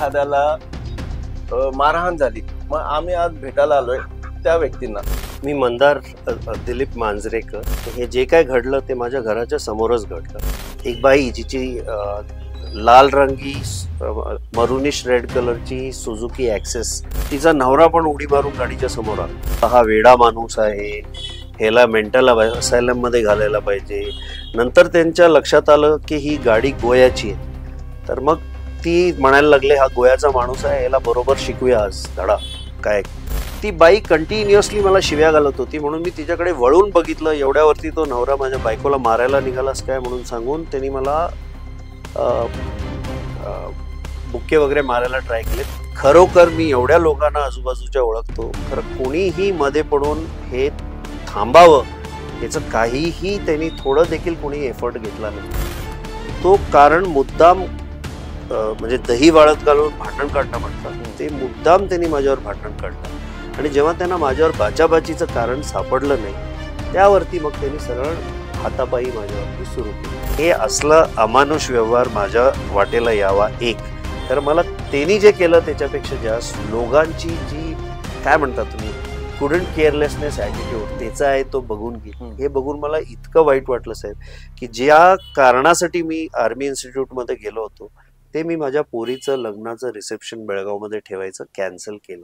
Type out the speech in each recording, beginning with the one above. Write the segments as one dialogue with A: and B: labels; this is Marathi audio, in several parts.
A: एखाद्याला मारहाण झाली, मग आम्ही आज भेटायला आलोय त्या व्यक्तींना.
B: मी मंदार दिलीप मांजरेकर. हे जे काय घडलं ते माझ्या घराच्या समोरच घडलं. एक बाई जिची लाल रंगी मरुनिश रेड कलरची सुझुकी ॲक्सेस, तिचा नवरा पण उडी मारून गाडीच्या समोर आला. हा वेडा माणूस आहे, ह्याला मेंटल असायलम मध्ये घालायला पाहिजे. नंतर त्यांच्या लक्षात आलं की ही गाडी गोयाची आहे. तर मग ती म्हणायला लागले हा गोयाचा माणूस आहे, याला बरोबर शिकूया आज धडा काय. ती बाई कंटिन्युअसली मला शिव्या घालत होती, म्हणून मी तिच्याकडे वळून बघितलं. एवढ्यावरती तो नवरा माझ्या बायकोला मारायला निघालास काय म्हणून सांगून त्यांनी मला बुक्के वगैरे मारायला ट्राय केले. खरोखर मी एवढ्या लोकांना आजूबाजूच्या ओळखतो, खरं कोणीही मध्ये पडून हे थांबावं याचं काहीही त्यांनी थोडं देखील कोणी एफर्ट घेतला नाही. तो कारण मुद्दाम म्हणजे दही वाळत घालून भांडण काढणं म्हणतात, ते मुद्दाम त्यांनी माझ्यावर भांडण काढलं. आणि जेव्हा त्यांना माझ्यावर बाचाबाचीचं कारण सापडलं नाही, त्यावरती मग त्यांनी सरळ हातापायी माझ्यावरती सुरू केली. हे असलं अमानुष व्यवहार माझ्या वाटेला यावा एक, तर मला त्यांनी जे केलं त्याच्यापेक्षा जास्त लोकांची जी काय म्हणतात तुम्ही कुडंट केअरलेसनेस ॲटिट्यूड त्याचा आहे तो बघून घे. हे बघून मला इतकं वाईट वाटलं साहेब की ज्या कारणासाठी मी आर्मी इन्स्टिट्यूटमध्ये गेलो होतो ते मी माझ्या पोरीचं लग्नाचं रिसेप्शन बेळगावमध्ये ठेवायचं कॅन्सल केलं.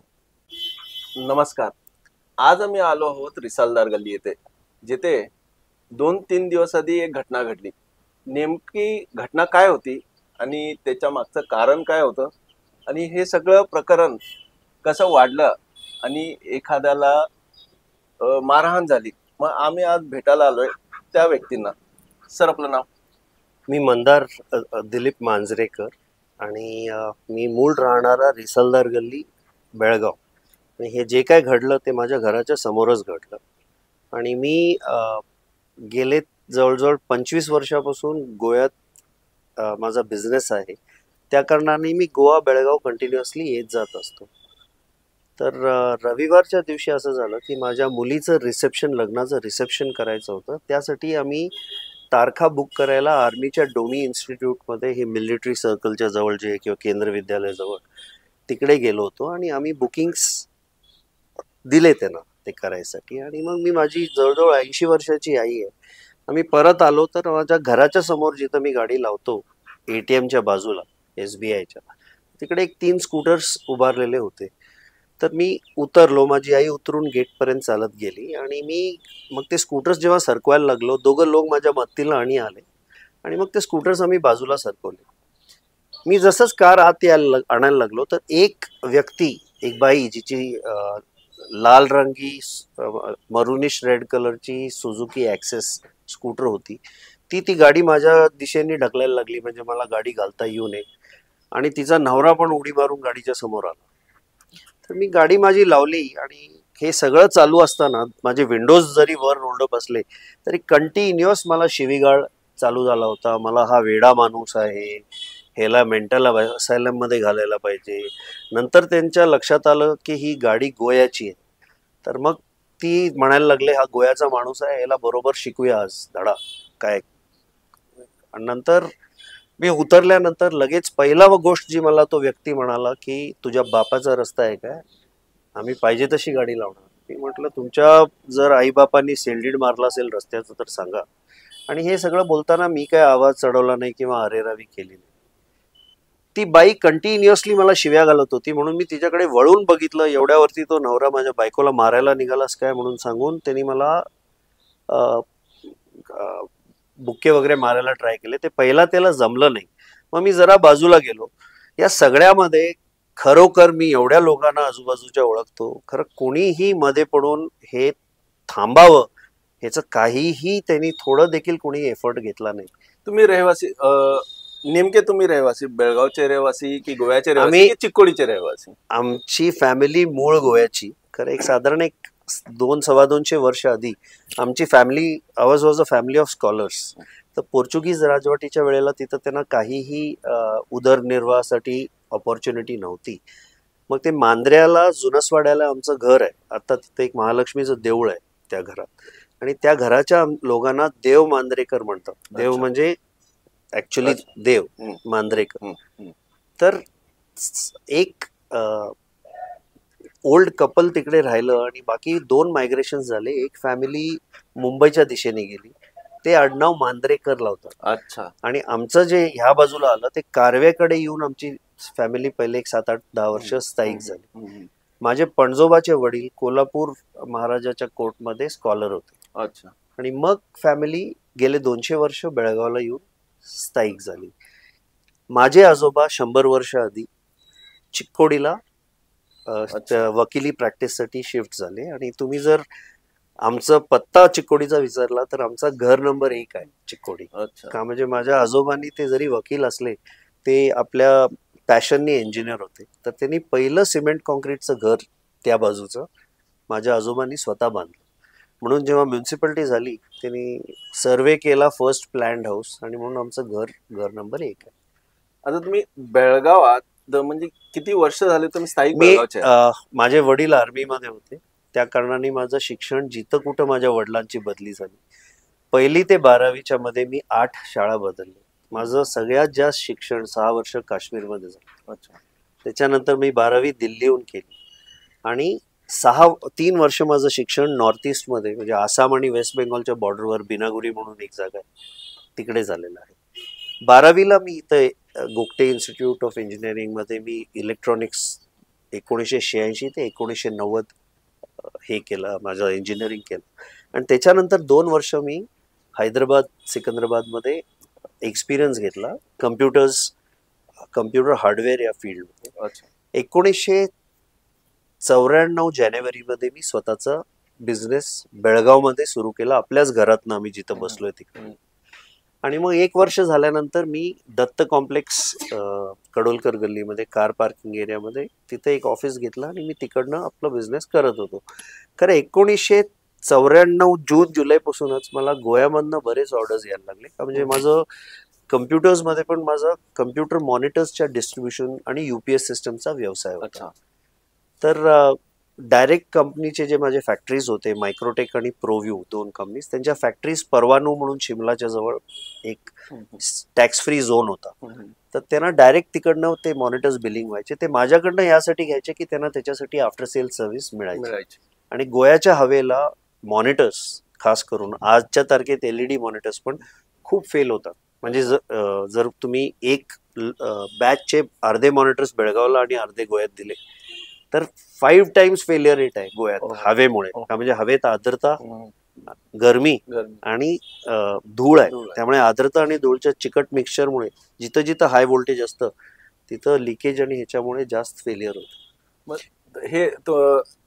A: नमस्कार. आज आम्ही आलो आहोत रिसालदार गल्ली येथे, जिथे 2-3 दिवस आधी एक घटना घडली. नेमकी घटना काय होती आणि त्याच्या मागचं कारण काय होतं आणि हे सगळं प्रकरण कसं वाढलं आणि एखाद्याला मारहाण झाली, मग आम्ही आज भेटायला आलोय त्या व्यक्तींना. सर आपलं नाव?
B: मी मंदार दिलीप मांजरेकर आणि मी मूळ राहणारा रिसालदार गल्ली बेळगाव. आणि हे जे काय घडलं ते माझ्या घराच्या समोरच घडलं. आणि मी गेले जवळजवळ 25 वर्षापासून गोव्यात माझा बिझनेस आहे. त्या कारणाने मी गोवा बेळगाव कंटिन्युअसली येत जात असतो. तर रविवारच्या दिवशी असं झालं की माझ्या मुलीचं रिसेप्शन, लग्नाचं रिसेप्शन करायचं होतं. त्यासाठी आम्ही तारखा बुक करायला आर्मीच्या डोमी इन्स्टिट्यूटमध्ये, हे मिलिटरी सर्कलच्या जवळ जे किंवा केंद्र विद्यालयाजवळ, तिकडे गेलो होतो. आणि आम्ही बुकिंग्स दिले त्यांना ते करायसाठी. आणि मग मी, माझी जवळजवळ 80 वर्षाची आई आहे, आम्ही परत आलो. तर माझ्या घराच्या समोर जिथं मी गाडी लावतो ATMच्या बाजूला SBIच्या, तिकडे एक 3 स्कूटर्स उभारलेले होते. तर मी उतरलो, माझी आई उतरून गेटपर्यंत चालत गेली. आणि मी मग ते स्कूटर्स जेव्हा सरकवायला लागलो, दोघं लोक माझ्या मदतीला आणि आले. आणि मग ते स्कूटर्स आम्ही बाजूला सरकवले. मी जसंच कार आत आणायला लागलो तर एक व्यक्ती, एक बाई जिची लाल रंगी मरुनिश रेड कलरची सुझुकी ॲक्सेस स्कूटर होती, ती गाडी माझ्या दिशेने ढकलायला लागली, म्हणजे मला गाडी घालता येऊ नये. आणि तिचा नवरा पण उडी मारून गाडीच्या समोर आला. तर मी गाडी माझी लावली. आणि हे सगळं चालू असताना माझे विंडोज जरी वर रोल्ड अप असले तरी कंटिन्युअस मला शिवीगाळ चालू झाला होता. मला हा वेडा माणूस आहे, ह्याला मेंटल असायलम मध्ये घालायला पाहिजे. नंतर त्यांच्या लक्षात आलं की ही गाडी गोयाची आहे. तर मग ती म्हणायला लागले हा गोयाचा माणूस आहे, याला बरोबर शिकूया आज धडा काय. आणि नंतर मी उतरल्यानंतर लगेच पहिला गोष्ट जी मला तो व्यक्ती म्हणाला की तुझ्या बापाचा रस्ता आहे काय, आम्ही पाहिजे तशी गाडी लावणार. मी म्हटलं तुमच्या जर आईबापांनी सेलडीड मारला असेल रस्त्याचं तर सांगा. आणि हे सगळं बोलताना मी काय आवाज चढवला नाही किंवा अरेरावी केली नाही. ती बाई कंटिन्युअसली मला शिव्या घालत होती, म्हणून मी तिच्याकडे वळून बघितलं. एवढ्यावरती तो नवरा माझ्या बायकोला मारायला निघालास काय म्हणून सांगून त्यांनी मला बुक्के वगैरे मारायला ट्राय केले. ते पहिला त्याला जमलं नाही. मग मी जरा बाजूला गेलो. या सगळ्यामध्ये खरोखर मी एवढ्या लोकांना आजूबाजूच्या ओळखतो, खरं कोणीही मध्ये पडून हे थांबावं ह्याचं काहीही त्यांनी थोडं देखील कोणी एफर्ट घेतला नाही.
A: तुम्ही रहिवासी, नेमके तुम्ही रहिवासी बेळगावचे रहिवासी की गोव्याचे रहिवासी की चिक्कोडीचे रहिवासी?
B: आमची फॅमिली मूळ गोव्याची. खरं साधारण 200-225 वर्ष आधी आमची family, hours was a family of scholars. तर पोर्चुगीज राजवटीच्या वेळेला तिथं त्यांना काहीही उदरनिर्वाहासाठी ऑपॉर्च्युनिटी नव्हती. मग ते मांद्र्याला जुनसवाड्याला आमचं घर आहे. आता तिथं एक महालक्ष्मीचं देऊळ आहे त्या घरात. आणि त्या घराच्या लोकांना देव मांद्रेकर म्हणतात. देव म्हणजे ऍक्च्युली देव मांद्रेकर. तर एक ओल्ड कपल तिकडे राहिलं आणि बाकी 2 मायग्रेशन झाले. एक फॅमिली मुंबईच्या दिशेने गेली, ते आडनाव मांजरेकर लावतात.
A: अच्छा.
B: आणि आमचं जे ह्या बाजूला आलं ते कारवेकडे येऊन आमची फॅमिली पहिले एक 7-8-10 वर्ष स्थायिक झाली. माझे पणजोबाचे वडील कोल्हापूर महाराजाच्या कोर्टमध्ये स्कॉलर होते.
A: अच्छा.
B: आणि मग फॅमिली गेले 200 वर्ष बेळगावला येऊन स्थायिक झाली. माझे आजोबा 100 वर्ष आधी चिक्कोडीला वकिली प्रॅक्टिससाठी शिफ्ट झाले. आणि तुम्ही जर आमचा पत्ता चिक्कोडीचा विचारला तर आमचा घर नंबर 1 आहे चिक्कोडी. का म्हणजे माझ्या आजोबांनी ते जरी वकील असले ते आपल्या पॅशननी इंजिनियर होते, तर त्यांनी पहिलं सिमेंट कॉन्क्रीटचं घर त्या बाजूचं माझ्या आजोबांनी स्वतः बांधलं. म्हणून जेव्हा म्युन्सिपाल्टी झाली त्यांनी सर्वे केला फर्स्ट प्लॅन्ड हाऊस, आणि म्हणून आमचं घर नंबर 1 आहे.
A: आता तुम्ही बेळगावात म्हणजे किती वर्ष झाले तुम्ही स्थायिक बेळगावचे?
B: माझे वडील आर्मीमध्ये होते, त्या कारणाने माझं शिक्षण जिथं कुठं माझ्या वडिलांची बदली झाली. 1ली ते 12वीच्या मध्ये मी 8 शाळा बदलली. माझं सगळ्यात जास्त शिक्षण 6 वर्ष काश्मीरमध्ये झालं.
A: अच्छा.
B: त्याच्यानंतर मी 12वी दिल्लीहून केली आणि 3 वर्ष माझं शिक्षण नॉर्थ ईस्टमध्ये म्हणजे आसाम आणि वेस्ट बेंगॉलच्या बॉर्डरवर बिनागुरी म्हणून एक जागा आहे तिकडे झालेलं आहे. 12वीला मी इथं गोगटे इन्स्टिट्यूट ऑफ इंजिनिअरिंगमध्ये मी इलेक्ट्रॉनिक्स 1986 ते 1990 हे केलं, माझं इंजिनिअरिंग केलं. आणि त्याच्यानंतर 2 वर्ष मी हैदराबाद सिकंदराबादमध्ये एक्सपिरियन्स घेतला कम्प्युटर हार्डवेअर या फील्डमध्ये. 1994 जानेवारीमध्ये मी स्वतःचा बिझनेस बेळगावमध्ये सुरू केला, आपल्याच घरातनं आम्ही जिथं बसलोय तिकडे. आणि मग 1 वर्ष झाल्यानंतर मी दत्त कॉम्प्लेक्स कडोलकर गल्लीमध्ये कार पार्किंग एरियामध्ये तिथे एक ऑफिस घेतलं आणि मी तिकडनं आपला बिझनेस करत होतो. खरं 1994 जून-जुलैपासूनच मला गोव्यामधनं बरेच ऑर्डर्स यायला लागले. म्हणजे माझं कम्प्युटर्समध्ये पण माझा कम्प्युटर मॉनिटर्सच्या डिस्ट्रीब्युशन आणि UPS सिस्टमचा व्यवसाय होता. तर डायरेक्ट कंपनीचे जे माझे फॅक्टरीज होते मायक्रोटेक आणि प्रोव्ह्यू 2 कंपनीज, त्यांच्या फॅक्टरीज परवानू म्हणून शिमलाच्या जवळ एक टॅक्स फ्री झोन होता. तर त्यांना डायरेक्ट तिकडनं ते मॉनिटर्स बिलिंग व्हायचे. ते माझ्याकडनं यासाठी घ्यायचे की त्यांना त्याच्यासाठी आफ्टर सेल सर्व्हिस मिळायची. आणि गोव्याच्या हवेला मॉनिटर्स खास करून आजच्या तारखेत LED मॉनिटर्स पण खूप फेल होतात. म्हणजे जर तुम्ही एक बॅचचे अर्धे मॉनिटर्स बेळगावला आणि अर्धे गोव्यात दिले तर 5 टाइम्स फेलियर रेट आहे गोव्यात हवेमुळे. म्हणजे हवेत आर्द्रता, गरमी आणि धूळ आहे. त्यामुळे आर्द्रता आणि धूळच्या चिकट मिक्सचरमुळे जिथं जिथं हाय व्होल्टेज असतं तिथं लिकेज आणि ह्याच्यामुळे जास्त फेलियर होतं.
A: हे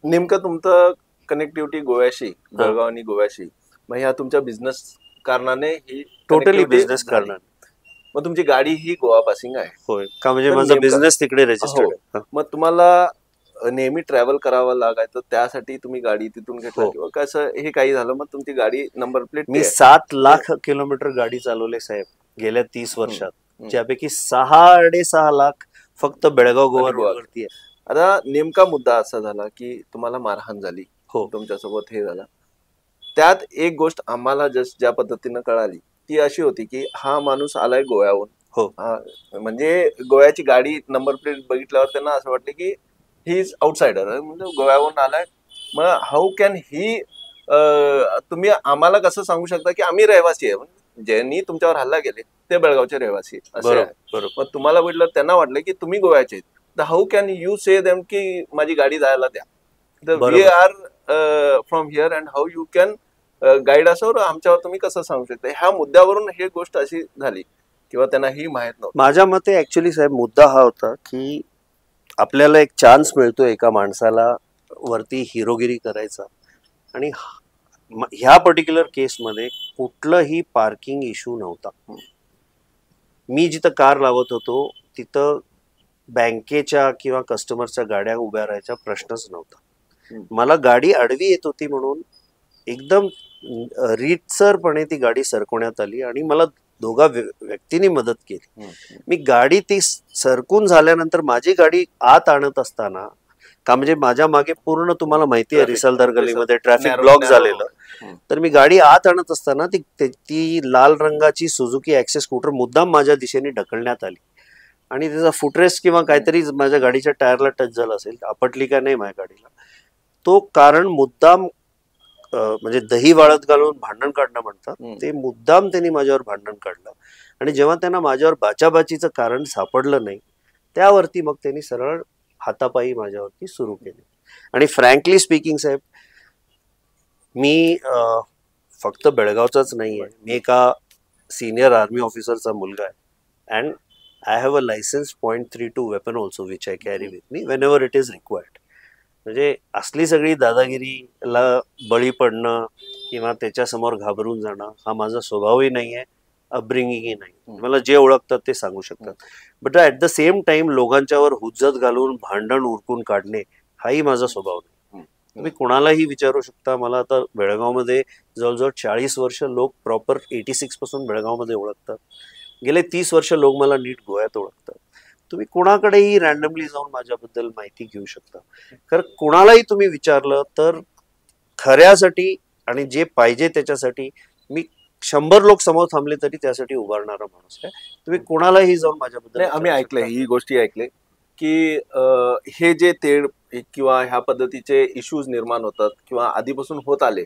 A: नेमकं तुमचं कनेक्टिव्हिटी गोव्याशी, बेळगाव आणि गोव्याशी, मग ह्या तुमच्या बिझनेस कारणाने ही
B: टोटली बिझनेस कारणाने.
A: मग तुमची गाडी ही गोवा पासिंग आहे?
B: होय, का म्हणजे माझा बिझनेस तिकडे रजिस्टर्ड.
A: मग तुम्हाला नेहमी ट्रॅव्हल करावं लागायचं, त्यासाठी तुम्ही गाडी तिथून घेतला किंवा कसं हे काही झालं मग तुमची गाडी नंबर प्लेट?
B: मी 7 लाख किलोमीटर गाडी चालवले साहेब गेल्या 30 वर्षात, ज्यापैकी 6.5 लाख फक्त बेळगाव गोवा रोडवरती आहे.
A: आता नेमका मुद्दा असा झाला की तुम्हाला मारहाण झाली, तुमच्यासोबत हे झालं. त्यात एक गोष्ट आम्हाला ज्या पद्धतीनं कळाली ती अशी होती की हा माणूस आलाय गोव्याहून. म्हणजे गोव्याची गाडी नंबर प्लेट बघितल्यावर त्यांना असं वाटलं की ही इज आउटसाइडर, म्हणजे गोव्याहून आलाय. मग हाऊ कॅन ही, तुम्ही आम्हाला कसं सांगू शकता की आम्ही रहिवासी आहे, ज्यांनी तुमच्यावर हल्ला केले ते बेळगावचे रहिवासी असे आहे. मग तुम्हाला म्हटलं त्यांना वाटलं की तुम्ही गोव्याचे, तर how can you say them की माझी गाडी जायला द्या, we are from here and how you can guide us, आमच्यावर तुम्ही कसं सांगू शकता? ह्या मुद्द्यावरून ही गोष्ट अशी झाली किंवा त्यांना ही माहित नव्हतं.
B: माझ्या मते ऍक्च्युली साहेब मुद्दा हा होता की आपल्याला एक चान्स मिळतो एका माणसाला वरती हिरोगिरी करायचा, आणि ह्या पर्टिक्युलर केसमध्ये कुठलंही पार्किंग इश्यू नव्हता. मी जिथं कार लावत होतो तिथं बँकेच्या किंवा कस्टमरच्या गाड्या उभ्या राहायचा प्रश्नच नव्हता. मला गाडी आडवी येत होती म्हणून एकदम रीतसरपणे ती गाडी सरकवण्यात आली आणि मला दोघा व्यक्तींनी मदत केली. मी गाडी ती सरकून झाल्यानंतर माझी गाडी आत आणत असताना, का म्हणजे माझ्या मागे पूर्ण तुम्हाला माहिती आहे रिसलदार गल्लीमध्ये ट्रॅफिक ब्लॉक झालेलं, तर मी गाडी आत आणत असताना ती लाल रंगाची सुझुकी ऍक्सेस स्कूटर मुद्दाम माझ्या दिशेने ढकलण्यात आली आणि त्याचा फुटरेस्ट किंवा काहीतरी माझ्या गाडीच्या टायरला टच झाला असेल, आपटली का नाही माझ्या गाडीला, तो कारण मुद्दाम म्हणजे दही वाळत घालून भांडण काढणं म्हणतात, ते मुद्दाम त्यांनी माझ्यावर भांडण काढलं. आणि जेव्हा त्यांना माझ्यावर बाचाबाचीचं कारण सापडलं नाही, त्यावरती मग त्यांनी सरळ हातापायी माझ्यावरती सुरू केली. आणि फ्रँकली स्पीकिंग साहेब, मी फक्त बेळगावचाच नाही आहे, मी एका सिनियर आर्मी ऑफिसरचा मुलगा आहे. And I have a licence .32 weapon also which I carry with me when ever it is required. म्हणजे असली सगळी दादागिरीला बळी पडणं किंवा त्याच्यासमोर घाबरून जाणं हा माझा स्वभावही नाही आहे, अपब्रिंगिंगही नाही. मला जे ओळखतात ते सांगू शकतात. But at the same time लोकांच्यावर हुज्जत घालून भांडण उरकून काढणे हाही माझा स्वभाव नाही. तुम्ही कोणालाही विचारू शकता. मला आता बेळगावमध्ये जवळजवळ 40 वर्ष लोक प्रॉपर 86 पासून बेळगावमध्ये ओळखतात. गेले 30 वर्ष लोक मला नीट गोव्यात ओळखतात. तुम्ही कोणाकडेही रॅन्डमली जाऊन माझ्याबद्दल माहिती घेऊ शकता. कारण कोणालाही तुम्ही विचारलं तर खऱ्यासाठी आणि जे पाहिजे त्याच्यासाठी मी 100 लोक समोर थांबले तरी त्यासाठी उभारणारा माणूस आहे. तुम्ही कोणालाही जाऊन माझ्याबद्दल
A: आम्ही ऐकलंय, ही गोष्टी ऐकले की हे जे तेढ किंवा ह्या पद्धतीचे इश्यूज निर्माण होतात किंवा आधीपासून होत आले,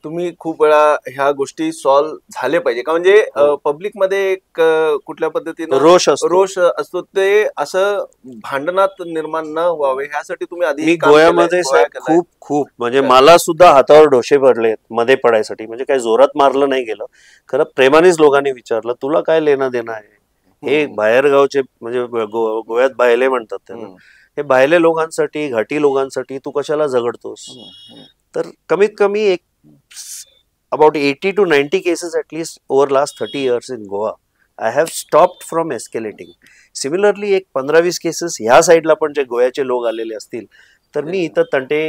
A: तुम्ही खूप वेळा ह्या गोष्टी सॉल्व्ह झाले पाहिजे का? म्हणजे पब्लिक मध्ये एक कुठल्या पद्धतीने रोष असतो, ते असं भांडणात निर्माण न व्हावे ह्यासाठी तुम्ही आधी
B: मी गोव्यामध्ये खूप खूप म्हणजे मला सुद्धा हातावर डोसे पडले मध्ये पडायसाठी. म्हणजे काही जोरात मारलं नाही गेलं, खरं प्रेमानेच लोकांनी विचारलं तुला काय लेणं देणं आहे. हे बाहेरगावचे म्हणजे गोव्यात बायले म्हणतात त्यांना, हे बायले लोकांसाठी, घाटी लोकांसाठी तू कशाला झगडतोस. तर कमीत कमी एक about 80 to 90 cases at least over last 30 years in Goa, I have stopped from escalating. Similarly एक 15-20 केसेस ह्या साईडला पण जे गोव्याचे लोक आलेले असतील तर मी इथं तंटे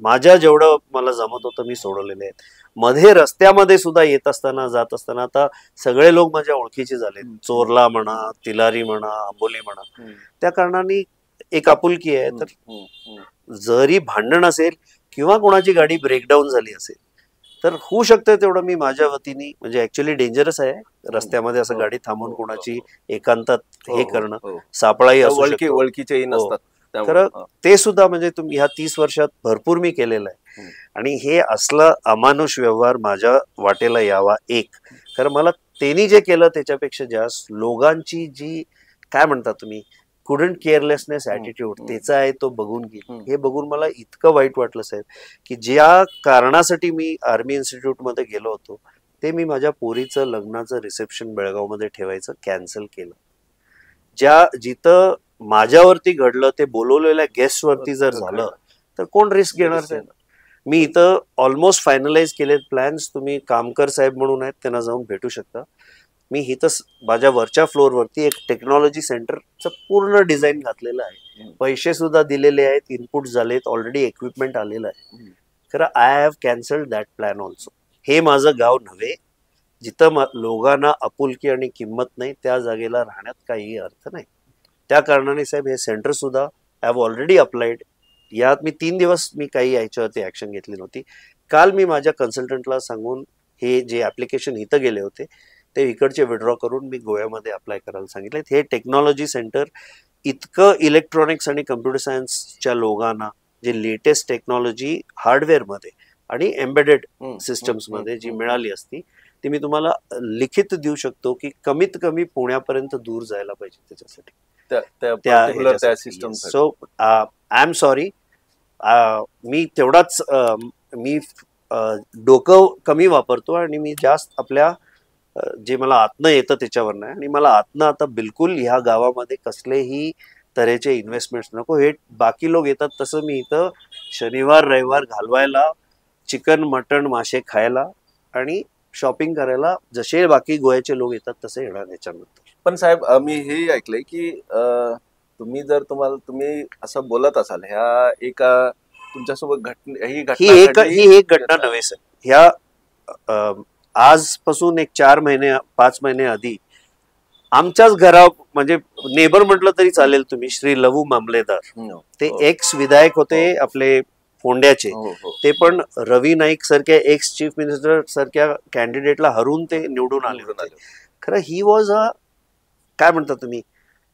B: माझ्या जेवढं मला जमत होतं मी सोडवलेले आहेत. मध्ये रस्त्यामध्ये सुद्धा येत असताना जात असताना आता सगळे लोक माझ्या ओळखीचे झाले. चोरला म्हणा, तिलारी म्हणा, आंबोली म्हणा, त्या कारणाने एक आपुलकी आहे. तर जरी भांडण असेल किंवा कोणाची गाडी ब्रेकडाऊन झाली असेल तर होऊ शकतं तेवढं मी माझ्या वतीने, म्हणजे ऍक्च्युअली डेंजरस आहे रस्त्यामध्ये असं गाडी थांबून कोणाची एकांतात हे करणं, सापळाही असू शकतो,
A: ओळखीचेही नसतात.
B: खरं ते सुद्धा म्हणजे तुम्ही ह्या 30 वर्षात भरपूर मी केलेलं आहे. आणि हे असला अमानुष व्यवहार माझ्या वाटेला यावा एक, कारण मला त्यांनी जे केलं त्याच्यापेक्षा जास्त लोकांची जी काय म्हणता तुम्ही कुडंट केअरलेसनेस ॲटिट्यूड त्याचा आहे तो बघून गेली. हे बघून मला इतकं वाईट वाटलं साहेब की ज्या कारणासाठी मी आर्मी इन्स्टिट्यूटमध्ये गेलो होतो ते मी माझ्या पोरीचं लग्नाचं रिसेप्शन बेळगावमध्ये ठेवायचं कॅन्सल केलं. जिथं माझ्यावरती घडलं ते बोलवलेल्या गेस्टवरती जर झालं तर कोण रिस्क घेणार साहेब. मी इथं ऑलमोस्ट फायनलाइज केलेत प्लॅन्स. तुम्ही कामकर साहेब म्हणून आहेत, त्यांना जाऊन भेटू शकता. मी इथं माझ्या वरच्या फ्लोअरवरती एक टेक्नॉलॉजी सेंटरचं पूर्ण डिझाईन घातलेलं आहे. पैसे सुद्धा दिलेले आहेत, इनपुट झालेत, ऑलरेडी इक्विपमेंट आलेलं आहे. खरं I have cancelled that plan also. हे माझं गाव नव्हे. जिथं लोकांना आपुलकी आणि किंमत नाही त्या जागेला राहण्यात काही अर्थ नाही. त्या कारणाने साहेब हे सेंटर सुद्धा आय हॅव ऑलरेडी अप्लाइड. यात मी 3 दिवस मी काही याच्यावरती ऍक्शन घेतली नव्हती. काल मी माझ्या कन्सल्टंटला सांगून हे जे ऍप्लिकेशन इथं गेले होते ते इकडचे विड्रॉ करून मी गोव्यामध्ये अप्लाय करायला सांगितले. हे टेक्नॉलॉजी सेंटर इतकं इलेक्ट्रॉनिक्स आणि कम्प्युटर सायन्सच्या लोकांना जे लेटेस्ट टेक्नॉलॉजी हार्डवेअरमध्ये आणि एम्बेडेड सिस्टम्समध्ये जी मिळाली असती ती मी तुम्हाला लिखित देऊ शकतो की कमीत कमी पुण्यापर्यंत दूर जायला पाहिजे त्याच्यासाठी. सो आय एम सॉरी, मी तेवढाच मी डोकं कमी वापरतो आणि मी जास्त आपल्या जे मला आतनं येतं त्याच्यावर नाही. आणि मला आतनं आता बिलकुल ह्या गावामध्ये कसलेही तऱ्हेचे इन्व्हेस्टमेंट्स नको. हे बाकी लोक येतात तसं मी इथं शनिवार रविवार घालवायला, चिकन मटण मासे खायला आणि शॉपिंग करायला जसे बाकी गोव्याचे लोक येतात तसे येणार याच्यानंतर.
A: पण साहेब मी हे ऐकलंय की तुम्ही जर तुम्ही असं बोलत असाल ह्या एका तुमच्यासोबत ही
B: एक घटना नव्हे सर. ह्या आजपासून एक 4 महिने 5 महिने आधी आमच्याच घरा म्हणजे नेबर म्हटलं तरी चालेल तुम्ही, श्री लवू मामलेदार, ते एक्स विधायक होते आपले फोंड्याचे. ते पण रवी नाईक सारख्या एक्स चीफ मिनिस्टर सारख्या कॅन्डिडेटला हरून ते निवडून आले होते. खरं ही वॉज अ काय म्हणता तुम्ही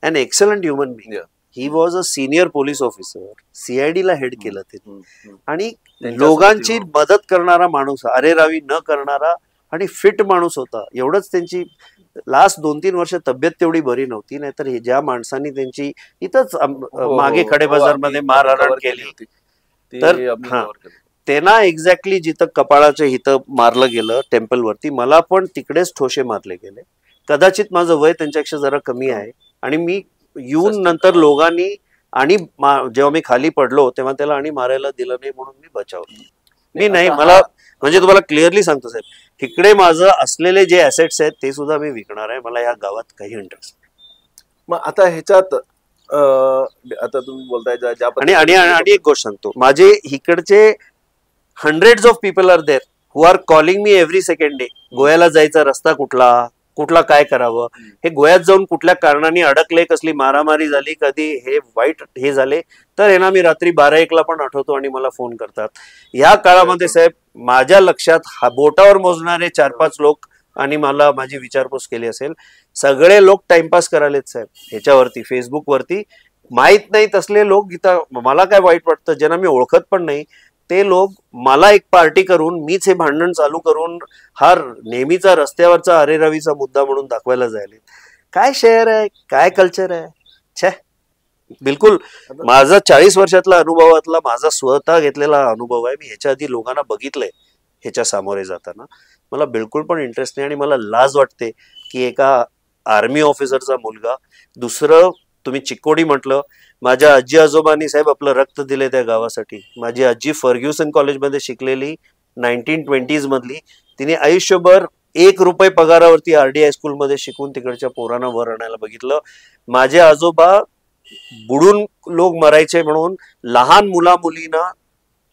B: an excellent human being.
A: Yeah.
B: He was a senior police officer, CID ला हेड केलं त्यांनी, आणि
A: त्यांच्यासोबत
B: लोकांची
A: येऊन.
B: मदत करणारा माणूस, अरेरावी न करणारा आणि फिट माणूस होता. एवढंच त्यांची लास्ट 2-3 वर्ष तब्येत तेवढी बरी नव्हती, नाहीतर हे ज्या माणसांनी त्यांची इथंच
A: हो,
B: मागे
A: हो,
B: खडे
A: हो,
B: बाजार
A: आम्ही
B: मध्ये मारहाण
A: cover
B: केली.
A: होती ती,
B: तर
A: आम्ही
B: हा,
A: cover केली.
B: त्यांना एक्झॅक्टली जिथं कपाळाच्या इथं मारलं गेलं टेम्पल वरती, मला पण तिकडेच ठोसे मारले गेले. कदाचित माझं वय त्यांच्यापेक्षा जरा कमी आहे, आणि मी येऊन
A: Sustain
B: नंतर
A: करा.
B: लोकांनी आणि जेव्हा मी खाली पडलो तेव्हा त्याला आणि मारायला दिलं नाही म्हणून मी बचावलं. मी नाही,
A: आता
B: मला म्हणजे तुम्हाला क्लिअरली सांगतो साहेब, इकडे माझं असलेले जे ऍसेट्स आहेत ते सुद्धा मी विकणार आहे. मला या गावात काही इंटरेस्ट.
A: मग आता ह्याच्यात आता तुम्ही बोलताय ज्या
B: आणि आणि
A: पद्धतीने
B: आणि एक गोष्ट सांगतो, माझे इकडचे hundreds of people are there who are calling me every second day. गोव्याला जायचा रस्ता कुठला काय करावं, हे गोव्यात जाऊन कुठल्या कारणाने अडकले, कसली मारामारी झाली, कधी हे वाईट हे झाले, तर हे ना मी रात्री 12-1 ला पण आठवतो आणि मला फोन करतात. या काळामध्ये साहेब माझ्या लक्षात बोटावर मोजणारे 4-5 लोक, आणि मला माझी विचारपूस केली असेल, सगळे लोक टाइमपास करायलेत साहेब ह्याच्यावरती, फेसबुकवरती. माहित नाही तसले लोक इथं, मला काय वाईट वाटतं, ज्यांना मी ओळखत पण नाही ते लोक मला एक पार्टी करून, मीच हे भांडण चालू करून हा नेहमीचा रस्त्यावरचा अरेरावीचा मुद्दा म्हणून दाखवायला जायले. काय शहर आहे, काय कल्चर आहे, छे. बिलकुल माझा 40 वर्षातला अनुभवातला माझा स्वतः घेतलेला अनुभव आहे. मी ह्याच्या आधी लोकांना बघितलंय ह्याच्या सामोरे जाताना. मला बिलकुल पण इंटरेस्ट नाही, आणि मला लाज वाटते की एका आर्मी ऑफिसरचा मुलगा, दुसरं तुम्ही चिकोडी म्हटलं, माझ्या आजी आजोबांनी साहेब आपलं रक्त दिले त्या गावासाठी. माझी आजी फर्ग्युसन कॉलेजमध्ये शिकलेली, 1920s मधली, तिने आयुष्यभर 1 रुपये पगारावरती RD हायस्कूलमध्ये शिकून तिकडच्या पोरांना वर आणायला बघितलं. माझे आजोबा बुडून लोक मरायचे म्हणून लहान मुलींना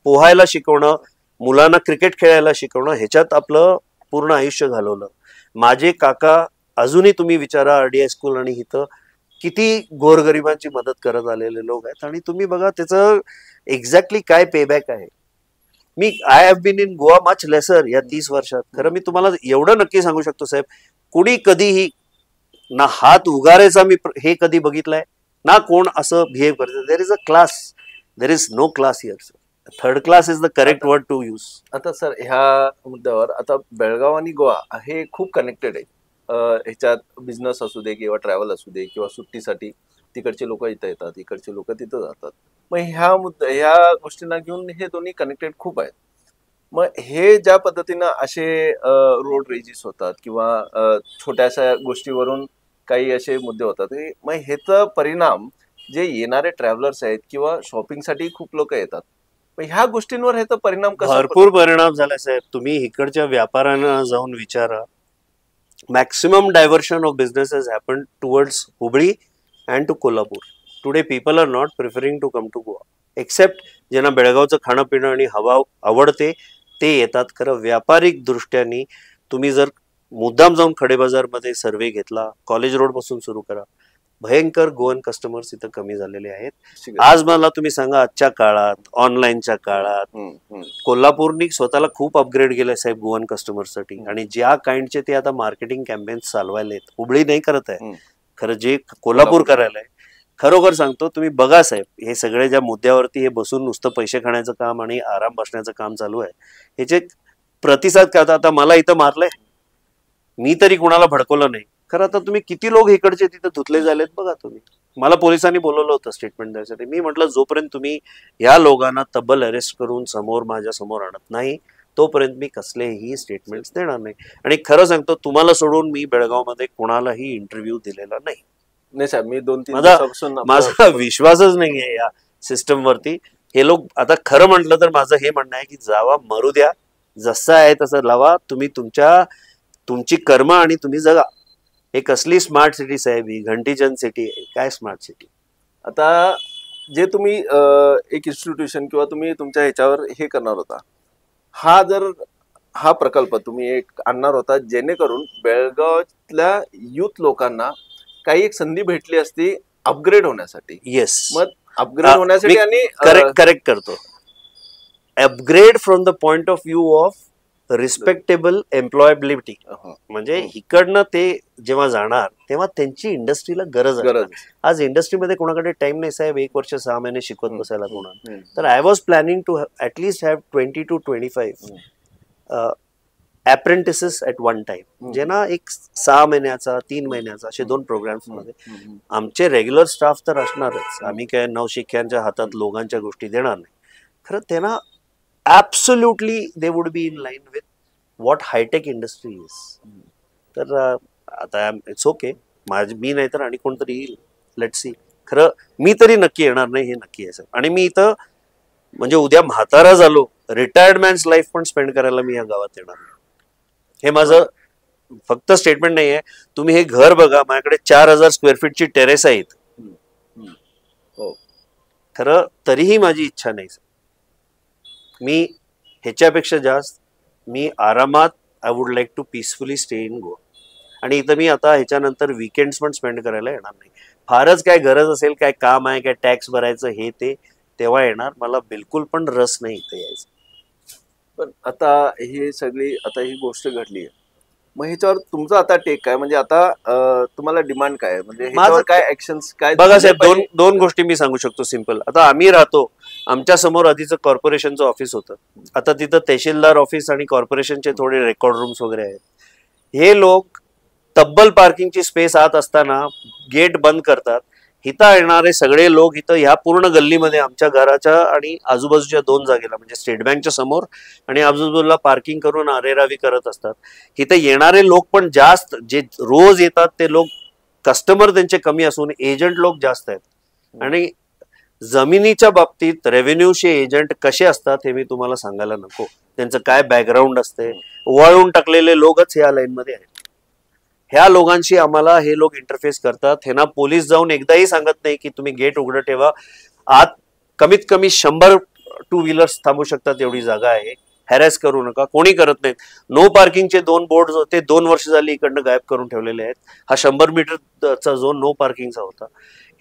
B: पोहायला शिकवणं, मुलांना क्रिकेट खेळायला शिकवणं, ह्याच्यात आपलं पूर्ण आयुष्य घालवलं. माझे काका अजूनही तुम्ही विचारा RD हायस्कूल आणि इथं किती गोरगरिबांची मदत करत आलेले लोक आहेत, आणि तुम्ही बघा त्याचं एक्झॅक्टली काय पेबॅक आहे. मी I have been in Goa much lesser या 30 वर्षात. खरं मी तुम्हाला एवढं नक्की सांगू शकतो साहेब, कुणी कधीही ना हात उगारायचा मी हे कधी बघितलंय, ना कोण असं बिहेव करते. There is a class, there is no class here sir. Third class is the correct word to use.
A: आता सर ह्या मुद्द्यावर, आता बेळगाव आणि गोवा हे खूप कनेक्टेड आहे. ह्याच्यात बिझनेस असू दे किंवा ट्रॅव्हल असू दे किंवा सुट्टीसाठी तिकडचे लोक इथं येतात, इकडचे लोक तिथं जातात. मग ह्या गोष्टींना घेऊन हे दोन्ही कनेक्टेड खूप आहेत. मग हे ज्या पद्धतीनं असे रोड रेजेस होतात किंवा छोट्याशा गोष्टीवरून काही असे मुद्दे होतात, मग ह्याचा परिणाम जे येणारे ट्रॅव्हलर्स आहेत किंवा शॉपिंगसाठी खूप लोक येतात, मग ह्या गोष्टींवर ह्याचा परिणाम कसा
B: भरपूर परिणाम झाला साहेब. तुम्ही इकडच्या व्यापाऱ्यांना जाऊन विचारा, maximum diversion of business has happened towards Hubli and to Kolhapur. Today people are not preferring to come to Goa, except ज्यांना बेळगावचं खाणं पिणं आणि हवा आवडते ते येतात. खरं व्यापारिक दृष्ट्याने तुम्ही जर मुद्दाम जाऊन खडे बाजारमध्ये सर्वे घेतला, कॉलेज रोड पासून सुरू करा, भयंकर गोवन कस्टमर्स इथं कमी झालेले आहेत. आज मला तुम्ही सांगा, आजच्या काळात, ऑनलाईनच्या काळात कोल्हापूरनी स्वतःला खूप अपग्रेड केलंय साहेब गोवन कस्टमरसाठी, आणि ज्या काइंडचे ते आता मार्केटिंग कॅम्पेन्स चालवायलेत, हुबळी नाही करत आहे, खरं जे कोल्हापूर करायला आहे. खरोखर सांगतो, तुम्ही बघा साहेब, हे सगळे ज्या मुद्द्यावरती हे बसून नुसतं पैसे खाण्याचं काम आणि आराम बसण्याचं काम चालू आहे, ह्याचे प्रतिसाद काय होता. आता मला इथं मारलंय, मी तरी कुणाला भडकवलं नाही. खरं आता तुम्ही किती लोक इकडचे तिथं धुतले झालेत बघा तुम्ही. मला पोलिसांनी बोलवलं होतं स्टेटमेंट द्यायसाठी. मी म्हटलं जोपर्यंत तुम्ही या लोकांना तब्बल अरेस्ट करून माझ्या समोर आणत नाही तोपर्यंत मी कसलेही स्टेटमेंट्स देणार नाही. आणि खरं सांगतो, तुम्हाला सोडून मी बेळगावमध्ये कोणालाही इंटरव्ह्यू दिलेला नाही.
A: नाही साहेब, मी 2-3 दिवसापासून
B: माझा विश्वासच नाहीये या सिस्टम वरती. हे लोक, आता खरं म्हटलं तर माझं हे म्हणणं आहे की जावा, मरू द्या, जसं आहे तसं लावा, तुम्ही तुमची कर्म आणि तुम्ही जगा. हे कसली स्मार्ट सिटी साहेब, ही घंटीचंद सिटी आहे, काय स्मार्ट सिटी.
A: आता जे तुम्ही एक इन्स्टिट्यूशन किंवा तुम्ही तुमच्या ह्याच्यावर हे करणार होता, हा प्रकल्प तुम्ही एक आणणार होता जेणेकरून बेळगावातल्या युथ लोकांना काही एक संधी भेटली असती अपग्रेड होण्यासाठी.
B: येस,
A: मग अपग्रेड होण्यासाठी आणि
B: करेक्ट करतो. Upgrade from the point of view of respectable employability.
A: हो.
B: म्हणजे इकडनं ते जेव्हा जाणार तेव्हा त्यांची इंडस्ट्रीला गरज आहे.
A: गरज.
B: आज इंडस्ट्रीमध्ये कोणाकडे टाइम नाही साहेब 1 वर्ष 6 महिने शिकवत बसायला कोणाला.
A: हम्म.
B: तर I was planning to at least have 20 to 25 apprentices at one time, जे ना एक 6 महिन्याचा 3 महिन्याचा असे 2 प्रोग्राम्स मध्ये. आमचे रेग्युलर स्टाफ तर असणारच, आम्ही काय नवशिक्यांच्या हातात लोकांच्या गोष्टी देणार नाही. खरं त्यांना absolutely they would be in line with what hi tech industry is. तर आता इट्स ओके, मी नाही तर आणि कोणतरी येईल, लेट्स सी. खरं मी तरी नक्की येणार नाही हे नक्की आहे सर. आणि मी इथं म्हणजे उद्या म्हातारा झालो, रिटायर्ड मॅन्स लाईफ पण स्पेंड करायला मी या गावात येणार नाही. हे माझं फक्त स्टेटमेंट नाही आहे. तुम्ही हे घर बघा, माझ्याकडे 4000 स्क्वेअर फीटची टेरेस आहेत. खरं तरीही माझी इच्छा नाही सर. मी ह्याच्यापेक्षा जास्त मी आरामात I would like to peacefully stay in Goa. आणि इथं मी आता ह्याच्यानंतर विकेंड्स पण स्पेंड करायला येणार नाही. फारच काय गरज असेल, काय काम आहे, काय टॅक्स भरायचं हे ते तेव्हा येणार. मला बिलकुल पण रस नाही इथं यायचं.
A: पण आता हे सगळी आता ही गोष्ट घडली आहे, मग ह्याच्यावर तुमचं आता टेक काय? म्हणजे आता तुम्हाला डिमांड काय आहे? म्हणजे ह्याच्यावर काय ऍक्शन्स काय?
B: बघा साहेब, दोन गोष्टी मी सांगू शकतो सिंपल. आता आम्ही राहतो, आमच्या समोर आधीचं कॉर्पोरेशनचं ऑफिस होतं. आता तिथं तहसीलदार ऑफिस आणि कॉर्पोरेशनचे थोडे रेकॉर्ड रूम्स वगैरे आहेत. हे लोक तब्बल पार्किंगची स्पेस आत असताना गेट बंद करतात. इथं येणारे सगळे लोक इथं ह्या पूर्ण गल्लीमध्ये आमच्या घराच्या आणि आजूबाजूच्या 2 जागेला म्हणजे स्टेट बँकच्या समोर आणि आजूबाजूला पार्किंग करून अरेरावी करत असतात. इथं येणारे लोक पण जास्त, जे रोज येतात ते लोक, कस्टमर त्यांचे कमी असून एजंट लोक जास्त आहेत. आणि जमिनीच्या बाबतीत रेव्हेन्यूचे एजंट कसे असतात हे मी तुम्हाला सांगायला नको. त्यांचं काय बॅकग्राऊंड असते, ओवाळून टाकलेले लोकच ह्या लाईनमध्ये आहेत. ह्या लोकांशी आम्हाला हे लोक इंटरफेस करतात. हे ना पोलीस जाऊन एकदाही सांगत नाही की तुम्ही गेट उघडं ठेवा. आत कमीत कमी 100 टू व्हीलर्स थांबू शकतात एवढी जागा आहे. हॅरेस करू नका, कोणी करत नाहीत. नो पार्किंगचे 2 बोर्ड होते, 2 वर्ष झाली इकडनं गायब करून ठेवलेले आहेत. हा 100 मीटरचा झोन नो पार्किंगचा होता.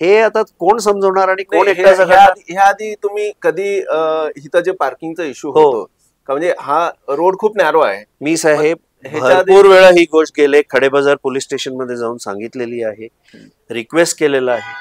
B: हे आता कोण समजवणार आणि कोण एकटा?
A: ह्या आधी तुम्ही कधी इथं जे पार्किंगचा इश्यू होतो का? म्हणजे हा रोड खूप नॅरो आहे.
B: मी साहेब भरपूर वेळा ही गोष्ट गेले खडेबाजार पोलीस स्टेशन मध्ये जाऊन सांगितलेली आहे, रिक्वेस्ट केलेला आहे.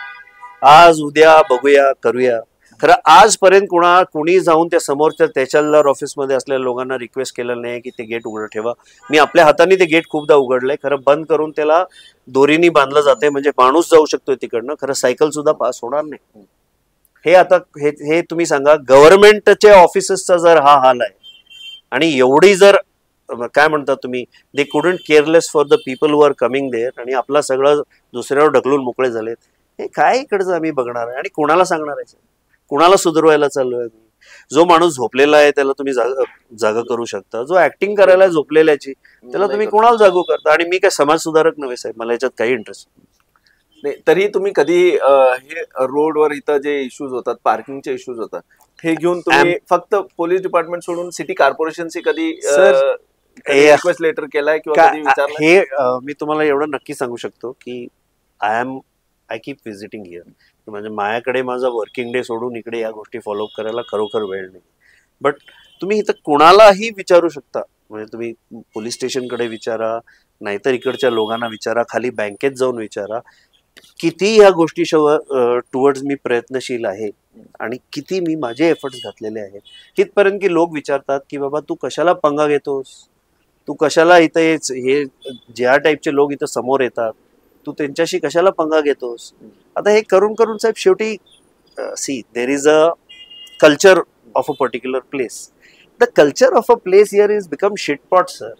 B: आज उद्या बघूया करूया. खरं आजपर्यंत कोणी जाऊन त्या समोरच्या तहसीलदार ऑफिसमध्ये असलेल्या लोकांना रिक्वेस्ट केलेलं नाही की ते गेट उघडं ठेवा. मी आपल्या हाताने ते गेट खूपदा उघडलंय. खरं बंद करून त्याला दोरीनी बांधलं जाते म्हणजे माणूस जाऊ शकतोय तिकडनं. खरं सायकल सुद्धा पास होणार नाही. हे आता हे तुम्ही सांगा, गव्हर्नमेंटच्या ऑफिसेसचा जर हा हाल आहे आणि एवढी जर काय म्हणता तुम्ही, they couldn't careless for the people who are coming there आणि आपला सगळं दुसऱ्यावर ढकलून मोकळे झालेत, हे काय इकडचं आम्ही बघणार आहे आणि कोणाला सांगणार आहे? कुणाला सुधारवायला चालू आहे? जो माणूस झोपलेला आहे त्याला तुम्ही जागा करू शकता. जो ऍक्टिंग करायला झोपलेल्याची त्याला तुम्ही कोणाला जागू करता? आणि मी काय समाज सुधारक नव्हे साहेब, मला याच्यात काही इंटरेस्ट
A: नाही. तरी तुम्ही कधी हे रोडवर इथं जे इश्यूज होतात, पार्किंगचे इश्यूज होतात, हे घेऊन तुम्ही फक्त पोलीस डिपार्टमेंट सोडून सिटी कॉर्पोरेशनशी कधी रिक्वेस्ट लेटर केलाय किंवा कधी विचारलं?
B: हे मी तुम्हाला एवढं नक्की सांगू शकतो की आय कीप व्हिजिटिंग हिअर. म्हणजे माझ्याकडे माझा वर्किंग डे सोडून इकडे या गोष्टी फॉलोअप करायला खरोखर वेळ नाही. बट तुम्ही इथं कुणालाही विचारू शकता. म्हणजे तुम्ही पोलीस स्टेशनकडे विचारा, नाहीतर इकडच्या लोकांना विचारा, खाली बँकेत जाऊन विचारा. किती ह्या गोष्टी टुवर्ड्स मी प्रयत्नशील आहे आणि किती मी माझे एफर्ट्स घातलेले आहेत. इथपर्यंत की लोक विचारतात की बाबा तू कशाला पंगा घेतोस, तू कशाला इथं हे ज्या टाईपचे लोक इथं समोर येतात तू त्यांच्याशी कशाला पंगा घेतोस. आता हे करून करून साहेब शेवटी see there is a culture of a particular place. The culture of a place here is become shitpot sir.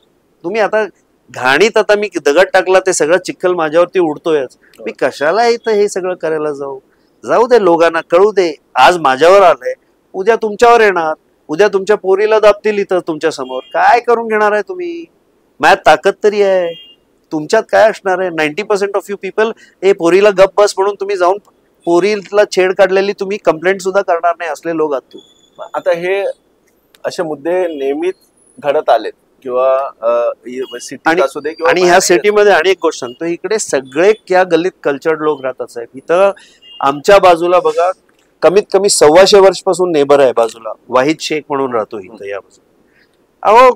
B: तुम्ही आता घाणीत आता मी दगड टाकला ते सगळं चिखल माझ्यावरती उडतोयच. मी कशाला इथं हे सगळं करायला जाऊ दे. लोकांना कळू दे. आज माझ्यावर आलंय, उद्या तुमच्यावर येणार, उद्या तुमच्या पोरीला दाबतील इथं तुमच्या समोर. काय करून घेणार आहे तुम्ही? माझ्यात ताकद तरी आहे, तुमच्यात काय असणार आहे? 90% ऑफ यू पीपल हे पोरीला गप बस म्हणून तुम्ही जाऊन पोरीला छेड काढलेली तुम्ही कंप्लेंट सुद्धा करणार नाही असले लोक आहात. तू
A: आता हे असे मुद्दे नेहमीच घडत आलेत किंवा सिटी असू दे.
B: आणि ह्या सिटीमध्ये आणि एक गोष्ट सांगतो, इकडे सगळे त्या गल्लीत कल्चर्ड लोक राहतात साहेब. इथं आमच्या बाजूला बघा कमीत कमी 125 वर्षापासून नेबर आहे बाजूला, वाहिद शेख म्हणून राहतो इथं या बाजूला. अहो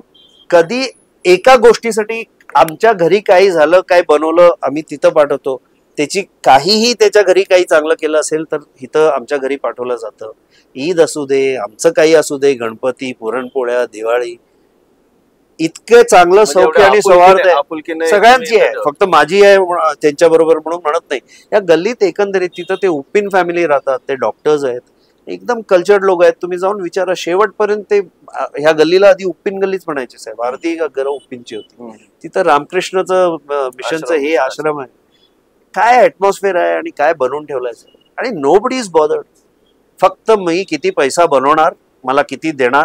B: कधी एका गोष्टीसाठी आमच्या घरी काही झालं, काय बनवलं, आम्ही तिथं पाठवतो. त्याची काहीही त्याच्या घरी काही चांगलं केलं असेल तर इथं आमच्या घरी पाठवलं जातं. ईद असू दे, आमचं काही असू दे, गणपती, पुरणपोळ्या, दिवाळी, इतके चांगलं
A: म्हणजे
B: सौख्य
A: एवढं
B: आणि सौहार्द आहे.
A: आपुलकीने
B: सगळ्यांची
A: तुम्ही
B: आहे, फक्त माझी आहे त्यांच्या बरोबर म्हणून म्हणत नाही. या गल्लीत एकंदरीत तिथं ते उप्पिन फॅमिली राहतात, ते डॉक्टर्स आहेत, एकदम कल्चर्ड लोक आहेत. तुम्ही जाऊन विचारा, शेवटपर्यंत ते ह्या गल्लीला आधी उप्पिन गल्लीच म्हणायचे साहेब. अर्धी घरं उप्पिनची होती. तिथं रामकृष्णाचं मिशनचं हे आश्रम आहे. काय ऍटमॉस्फिअर आहे आणि काय बनवून ठेवलंय साहेब. आणि नोबडी इज बॉदर्ड. फक्त मी किती पैसा बनवणार, मला किती देणार,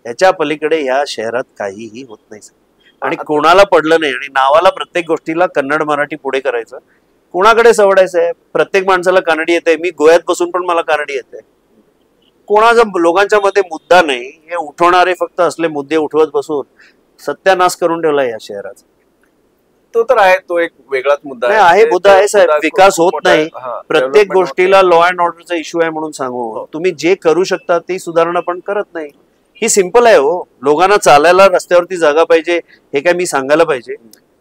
B: ह्याच्या पलीकडे ह्या शहरात काहीही होत नाही साहेब. आणि कोणाला पडलं नाही. आणि नावाला प्रत्येक गोष्टीला कन्नड मराठी पुढे करायचं. कोणाकडे सवड आहे साहेब? प्रत्येक माणसाला कानडी येते. मी गोव्यात बसून पण मला कानडी येते. कोणाचा लोकांच्या मध्ये मुद्दा नाही. हे उठवणारे फक्त असले मुद्दे उठवत बसून सत्यानाश करून ठेवलाय या शहराचा.
A: तो तर आहे, तो एक वेगळाच मुद्दा
B: आहे. मुद्दा आहे साहेब, विकास होत नाही. प्रत्येक
A: डेव्हलपमेंट
B: गोष्टीला लॉ अँड ऑर्डरचा इश्यू आहे म्हणून सांगू. तुम्ही जे करू शकता ती सुधारणा पण करत नाही. ही सिंपल आहे हो. लोकांना चालायला रस्त्यावरती जागा पाहिजे, हे काय मी सांगायला पाहिजे?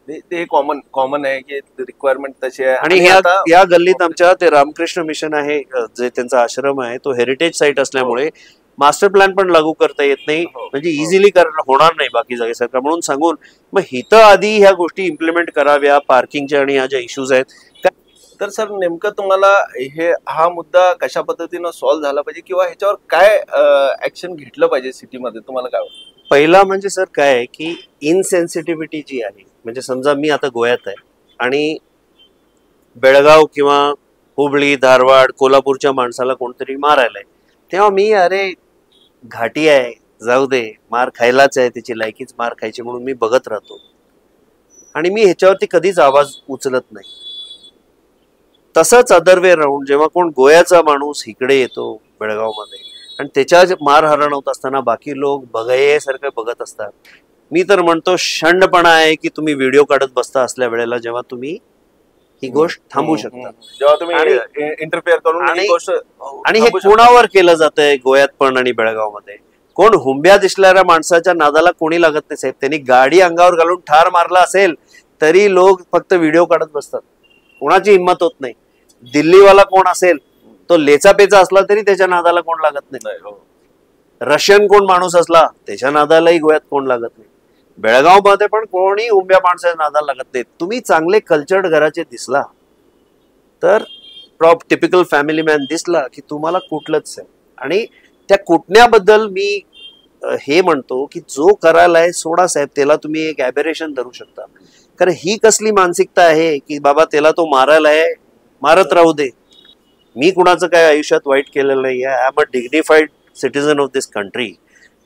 A: ते कॉमन आहे की रिक्वायरमेंट तशी आहे.
B: आणि या गल्लीत आमच्या ते रामकृष्ण मिशन आहे, जे त्यांचा आश्रम आहे, तो हेरिटेज साईट असल्यामुळे मास्टर प्लॅन पण लागू करता येत नाही. म्हणजे इझिली होणार नाही बाकी जागेसारखा म्हणून सांगून मग हिथं आधी ह्या गोष्टी इम्प्लिमेंट कराव्या, पार्किंगच्या आणि ह्या ज्या इश्यूज आहेत.
A: तर सर नेमकं तुम्हाला हा मुद्दा कशा पद्धतीनं सॉल्व्ह झाला पाहिजे किंवा ह्याच्यावर काय ऍक्शन घेतलं पाहिजे सिटीमध्ये, तुम्हाला काय वाटतं?
B: पहिला म्हणजे सर काय आहे की इनसेन्सिटिव्हिटी जी आहे, म्हणजे समजा मी आता गोव्यात आहे आणि बेळगाव किंवा हुबळी, धारवाड, कोल्हापूरच्या माणसाला कोणतरी मारायला आहे, तेव्हा मी अरे घाटी आहे, जाऊ दे, मार खायलाच आहे, त्याची लायकीच मार खायची म्हणून मी बघत राहतो आणि मी ह्याच्यावरती कधीच आवाज उचलत नाही. तसंच अदर वे राऊंड जेव्हा कोण गोव्याचा माणूस इकडे येतो बेळगावमध्ये आणि त्याच्या मार हरण होत असताना बाकी लोक बघायसारखं बघत असतात, मी तर म्हणतो शंडपणा आहे की तुम्ही व्हिडिओ काढत बसता असल्या वेळेला, जेव्हा तुम्ही ही गोष्ट थांबू शकता,
A: जेव्हा तुम्ही इंटरफेअर करून ही गोष्ट.
B: आणि हे कोणावर केलं जातंय गोव्यात पण आणि बेळगावमध्ये? कोण हुंब्या दिसणाऱ्या माणसाच्या नादाला कोणी लागत नाही साहेब. त्यांनी गाडी अंगावर घालून ठार मारला असेल तरी लोक फक्त व्हिडिओ काढत बसतात, कोणाची हिंमत होत नाही. दिल्लीवाला कोण असेल तो लेचापेचा असला तरी त्याच्या नादाला कोण लागत नाही. रशियन कोण माणूस असला त्याच्या नादालाही गोव्यात कोण लागत नाही. बेळगाव मध्ये पण कोणी उंब्या माणसाच्या नादाला लागत नाही. तुम्ही चांगले कल्चर्ड घराचे दिसला तर टिपिकल फॅमिली मॅन दिसला की तुम्हाला कुठलंच आहे. आणि त्या कुटण्याबद्दल मी हे म्हणतो की जो करायलाय सोडा साहेब, त्याला तुम्ही एक ॲबेरेशन धरू शकता. कारण ही कसली मानसिकता आहे की बाबा त्याला तो मारायला आहे, मारत राहू दे, मी कुणाचं काय आयुष्यात वाईट केलेलं नाही आहे, I am a dignified citizen of this country.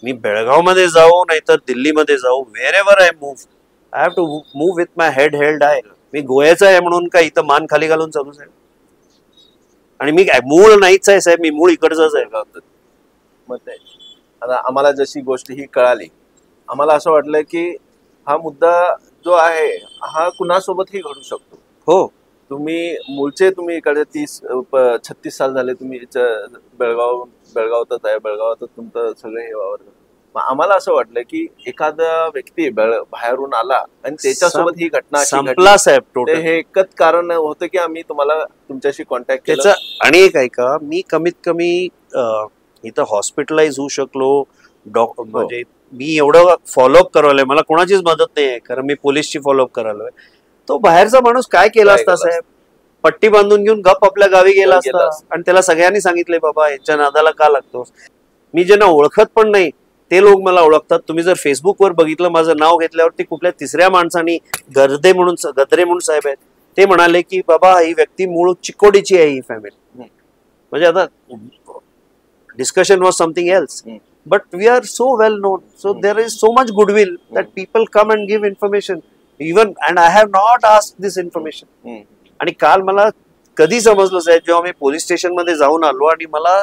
B: मी बेळगावमध्ये जाऊ नाहीतर दिल्लीमध्ये जाऊ, wherever I move, I have to move with my head held high. मी गोव्याचा आहे म्हणून काय इथं मान खाली घालून चालू साहेब? आणि मी काय मूळ नाहीच आहे साहेब, मी मूळ इकडचंच आहे.
A: मग आता आम्हाला जशी गोष्ट ही कळाली, आम्हाला असं वाटलं की हा मुद्दा जो आहे हा कुणासोबतही घडू शकतो.
B: हो,
A: तुम्ही इकडे 36 साल झाले तुम्ही बेळगावातच आहे, बेळगावातच तुमचं सगळं हे वावरतं. आम्हाला असं वाटलं की एखादा व्यक्ती बाहेरून आला आणि त्याच्यासोबत ही घटना
B: संपला साहेब. टोटल
A: हे एकच कारण होतं की आम्ही तुमच्याशी कॉन्टॅक्ट केला.
B: आणि एक ऐका, मी कमीत कमी इथं हॉस्पिटलाइज होऊ शकलो, म्हणजे मी एवढं फॉलोअप करायला, मला कोणाचीच मदत नाही आहे कारण मी पोलीसची फॉलोअप करायला. तो बाहेरचा माणूस काय केला असता साहेब? पट्टी बांधून घेऊन गप आपल्या गावी गेला असता आणि त्याला सगळ्यांनी सांगितले बाबा यांच्या नादाला का लागतोस. मी ज्यांना ओळखत पण नाही ते लोक मला ओळखतात. तुम्ही जर फेसबुकवर बघितलं, माझं नाव घेतल्यावरती कुठल्या तिसऱ्या माणसानी गद्रे म्हणून साहेब आहेत, ते म्हणाले की बाबा ही व्यक्ती मूळ चिकोडीची आहे ही फॅमिली. म्हणजे आता discussion was something else, but we are so well known, so there is so much goodwill that people come and give information even, and I have not asked this information. आणि काल मला कधी समजलं साहेब, जेव्हा मी पोलीस स्टेशन मध्ये जाऊन आलो आणि मला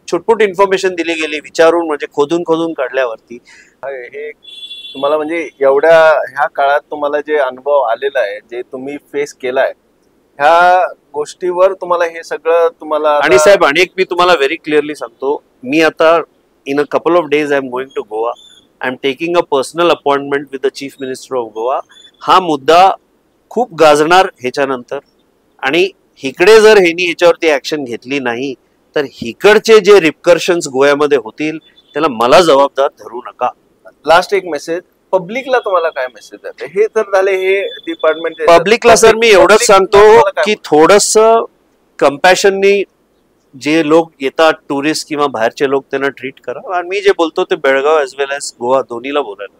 B: छोटपुट इन्फॉर्मेशन दिली गेली विचारून, म्हणजे खोदून काढल्यावरती.
A: हे तुम्हाला म्हणजे ह्या काळात तुम्हाला जे अनुभव आलेला आहे, जे तुम्ही फेस केलाय, ह्या गोष्टीवर तुम्हाला हे सगळं तुम्हाला.
B: आणि साहेब अनेक मी तुम्हाला व्हेरी क्लिअरली सांगतो, मी आता in a couple of days I am going to Goa. I am taking a personal appointment with the chief minister of Goa, हा मुद्दा खूप गाजणार ह्याच्यानंतर. आणि इकडे जर ह्यांनी ह्याच्यावरती ऍक्शन घेतली नाही तर इकडचे जे रिपकर्शन्स गोव्यामध्ये होतील त्याला मला जबाबदार धरू नका.
A: लास्ट एक मेसेज पब्लिकला तुम्हाला काय मेसेज देते? हे तर झाले हे डिपार्टमेंट.
B: पब्लिकला सर मी एवढंच सांगतो की थोडस कम्पॅशननी जे लोक येतात टुरिस्ट किंवा बाहेरचे लोक त्यांना ट्रीट करा. आणि मी जे बोलतो ते बेळगाव एज वेल एज गोवा दोन्हीला बोलायला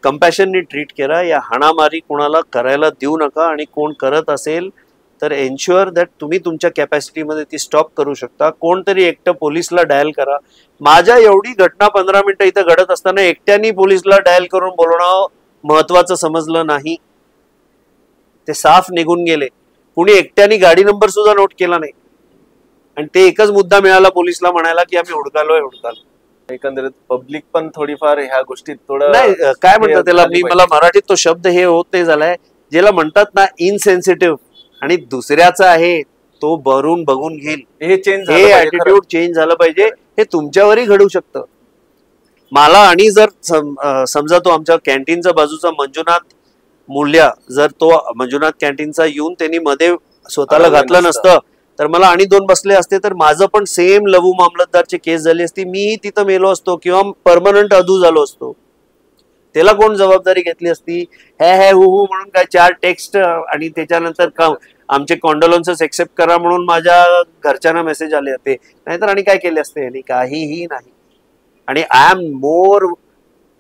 B: कम्पॅशननी ट्रीट करा. या हाणामारी कोणाला करायला देऊ नका. आणि कोण करत असेल तर एन्श्युअर दॅट तुम्ही तुमच्या कॅपॅसिटीमध्ये ती स्टॉप करू शकता. कोणतरी एकटं पोलिसला डायल करा. माझ्या एवढी घटना 15 मिनिटं इथं घडत असताना एकट्यानी पोलिसला डायल करून बोलवणं महत्वाचं समजलं नाही. ते साफ निघून गेले. कुणी एकट्यानी गाडी नंबर सुद्धा नोट केला नाही. आणि ते एकच मुद्दा मिळाला पोलिसला म्हणायला की आम्ही हुडकालोय.
A: एकंदरीत पब्लिक पण थोडीफार ह्या गोष्टीत थोडं
B: नाही काय म्हणतात त्याला, मी मला मराठीत तो शब्द हे होत नाही झालाय, ज्याला म्हणतात ना इनसेन्सिटिव्ह. आणि दुसऱ्याचा आहे तो भरून बघून घेईल.
A: हे चेंज
B: हे ऍटिट्यूड चेंज झालं पाहिजे. हे तुमच्यावरही घडू शकतं. मला आणि जर समजा तो आमच्या कॅन्टीनचा बाजूचा मंजुनाथ मूल्य जर तो मंजुनाथ कॅन्टीनचा येऊन त्यांनी मध्ये स्वतःला घातलं नसतं तर मला आणि 2 बसले असते तर माझं पण सेम लघु मामलतदारची केस झाली असती. मीही तिथं मेलो असतो किंवा परमनंट अधू झालो असतो. त्याला कोण जबाबदारी घेतली असती? हे हु म्हणून काय 4 टेक्स्ट आणि त्याच्यानंतर आमचे कॉन्डोलन्सेस एक्सेप्ट करा म्हणून माझ्या घरच्यांना मेसेज आले होते. नाहीतर आणि काय केले असते? आणि काहीही नाही. आणि I am more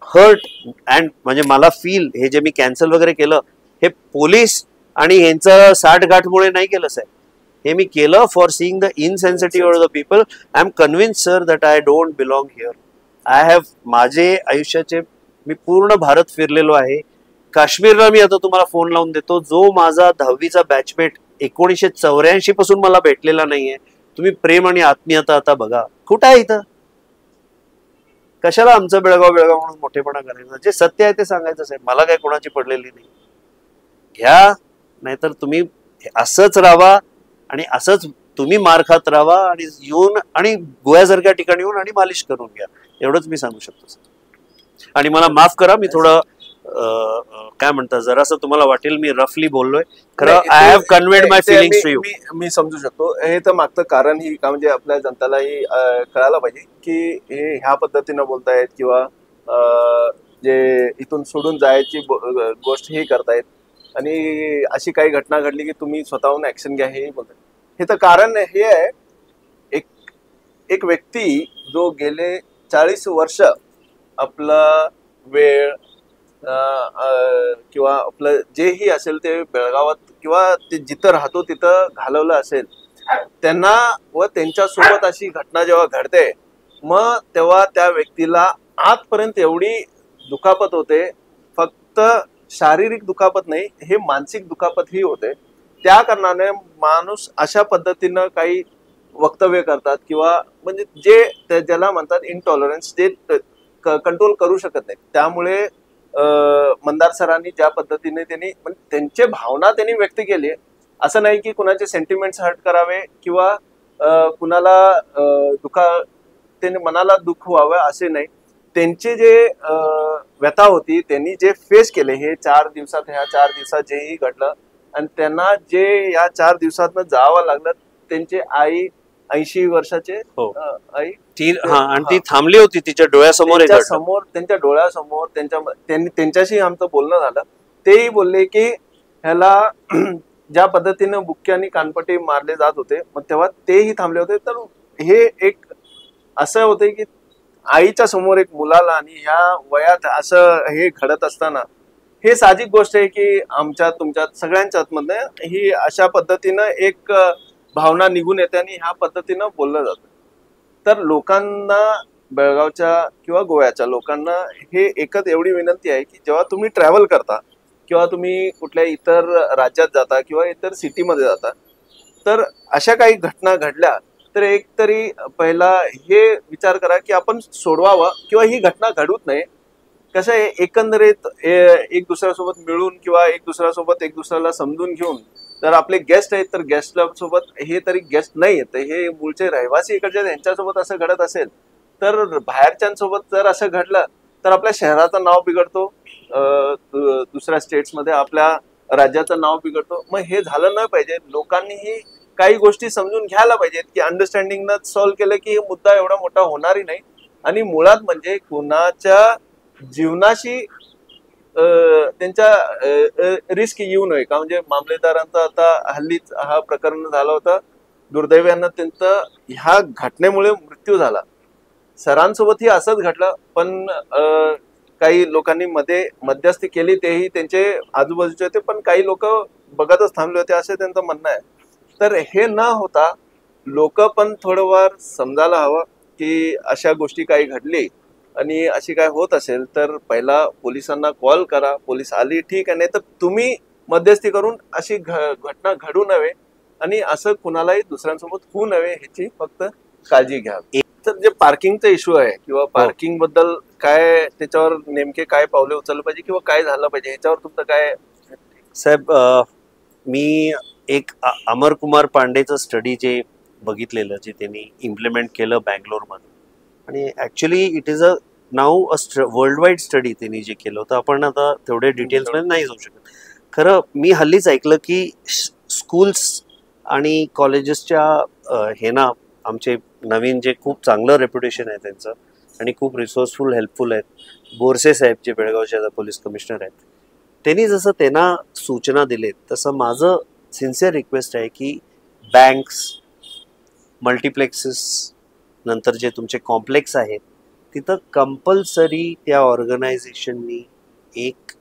B: hurt and म्हणजे मला फील हे जे मी कॅन्सल वगैरे केलं हे पोलीस आणि ह्यांचं साठगाठमुळे नाही केलं साहेब. हे मी केलं for seeing the insensitive of the people. I am convince sir that I don't belong here. I have माझे आयुष्याचे मी पूर्ण भारत फिरलेलो आहे. काश्मीरला मी आता तुम्हाला फोन लावून देतो. जो माझा 10वीचा बॅचमेट 1984 पासून मला भेटलेला नाहीये. तुम्ही प्रेम आणि आत्मीयता आता बघा कुठं आहे इथं. कशाला आमचं बेळगाव बेळगाव म्हणून मोठेपणा करायचं? जे सत्य आहे ते सांगायचं साहेब. मला काय कोणाची पडलेली नाही. घ्या नाहीतर तुम्ही असंच राहा आणि असंच तुम्ही मार खात राहा आणि येऊन आणि गोव्यासारख्या ठिकाणी येऊन आणि मालिश करून घ्या. एवढंच मी सांगू शकतो सर. आणि मला माफ करा मी थोडं काय म्हणतात जरासं तुम्हाला वाटेल मी रफली बोललोय खरं. I have conveyed my feelings to you.
A: मी समजू शकतो. हे तर मागचं कारण ही का म्हणजे आपल्या जनतालाही कळायला पाहिजे की हे ह्या पद्धतीनं बोलतायत किंवा जे इथून सोडून जायची गोष्ट ही करतायत आणि अशी काही घटना घडली की तुम्ही स्वतःहून ऍक्शन घ्या हे बोलताय. हे तर कारण हे आहे एक व्यक्ती जो गेले 40 वर्ष आपला वेळ किंवा आपलं जेही असेल ते बेळगावात किंवा ते जिथं राहतो तिथं घालवलं असेल त्यांना व त्यांच्या सोबत अशी घटना जेव्हा घडते मग तेव्हा त्या व्यक्तीला आजपर्यंत एवढी दुखापत होते. फक्त शारीरिक दुखापत नाही, हे मानसिक दुखापत ही होते. त्या कारणाने माणूस अशा पद्धतीनं काही वक्तव्य करतात किंवा म्हणजे जे ज्याला म्हणतात इनटॉलरन्स, ते कंट्रोल करू शकत नाही. त्यामुळे मंदार सरांनी ज्या पद्धतीने त्यांचे भावना त्यांनी व्यक्त केली. असं नाही की कुणाचे सेंटिमेंट्स हर्ट करावे किंवा कुणाला त्याने मनाला दुःख व्हावं असे नाही. त्यांचे जे व्यथा होती त्यांनी जे फेस केले हे 4 दिवसात, ह्या 4 दिवसात जेही घडलं आणि त्यांना जे या 4 दिवसातनं जावं लागलं. त्यांचे आई 80 वर्षाचे आई
B: आणि ती थांबली होती तिच्या डोळ्यासमोर,
A: त्यांच्या डोळ्यासमोर. त्यांच्याशी आमचं बोलणं झालं. तेही बोलले की ह्याला ज्या पद्धतीनं बुक्की आणि कानपट्टी मारले जात होते मग तेव्हा तेही थांबले होते. तर हे एक असं होते की आईच्या समोर एक मुलाला आणि ह्या वयात असं हे घडत असताना हे साहजिक गोष्ट आहे की आमच्यात तुमच्यात सगळ्यांच्यात मधनं ही अशा पद्धतीनं एक भावना निघून येते आणि ह्या पद्धतीनं बोललं जातं. तर लोकांना, बेळगावच्या किंवा गोव्याच्या लोकांना हे एकच एवढी विनंती आहे की जेव्हा तुम्ही ट्रॅव्हल करता किंवा तुम्ही कुठल्या इतर राज्यात जाता किंवा इतर सिटीमध्ये जाता तर अशा काही घटना घडल्या तर एक तरी पहिला हे विचार करा की आपण सोडवावं किंवा ही घटना घडूच नये. कसं आहे एकंदरीत एक दुसऱ्यासोबत मिळून किंवा एक दुसऱ्याला समजून घेऊन तर आपले गेस्ट आहेत तर गेस्टला सोबत हे तरी गेस्ट नाही आहेत हे मूळचे रहिवासी इकडचे यांच्यासोबत असं घडत असेल तर बाहेरच्यांसोबत जर असं घडलं तर आपल्या शहराचं नाव बिघडतो, दुसऱ्या स्टेट्समध्ये आपल्या राज्याचं नाव बिघडतो. मग हे झालं नाही पाहिजे. लोकांनीही काही गोष्टी समजून घ्यायला पाहिजेत की अंडरस्टँडिंगनं सॉल्व्ह केलं की हे मुद्दा एवढा मोठा होणारही नाही. आणि मुळात म्हणजे कुणाच्या जीवनाशी त्यांच्या रिस्क येऊ नये का. म्हणजे मामलेदारांचा आता हल्लीच हा प्रकरण झाला होता, दुर्दैवानं त्यांचं ह्या घटनेमुळे मृत्यू झाला. सरांसोबतही असंच घडलं, पण काही लोकांनी मध्ये मध्यस्थी केली, तेही त्यांचे आजूबाजूचे होते, पण काही लोक बघतच थांबले होते असे त्यांचं म्हणणं आहे. तर हे न होता लोक पण थोडं वार समजायला हवं की अशा गोष्टी काही घडली आणि अशी काय होत असेल तर पहिला पोलिसांना कॉल करा. पोलीस आली ठीक आहे, नाही तर तुम्ही मध्यस्थी करून अशी घटना घडू नये आणि असं कुणालाही दुसऱ्यांसोबत होऊ नये ह्याची फक्त काळजी घ्या. तर जे पार्किंगचा इश्यू आहे किंवा पार्किंग बद्दल काय, त्याच्यावर नेमके काय पावले उचलले पाहिजे किंवा काय झालं पाहिजे, ह्याच्यावर तुमचं काय.
B: साहेब, मी एक अमर कुमार पांडेचं स्टडी जे बघितलेलं, जे त्यांनी इम्प्लिमेंट केलं बँगलोरमध्ये, आणि actually it is a now a world wide study त्यांनी जे केलं होतं. आपण आता तेवढे डिटेल्समध्ये नाही जाऊ शकत. खरं मी हल्लीच ऐकलं की स्कूल्स आणि कॉलेजेसच्या हे ना, आमचे नवीन जे खूप चांगलं रेप्युटेशन आहे त्यांचं आणि खूप रिसोर्सफुल हेल्पफुल आहेत, बोरसे साहेब जे बेळगावचे आता पोलीस कमिशनर आहेत, त्यांनी जसं त्यांना सूचना दिलेत तसं माझं सिन्सिअर रिक्वेस्ट आहे की बँक्स, मल्टिप्लेक्सेस, नंतर जे तुमचे कॉम्प्लेक्स आहेत तिथं कंपल्सरी त्या ऑर्गनायझेशननी एक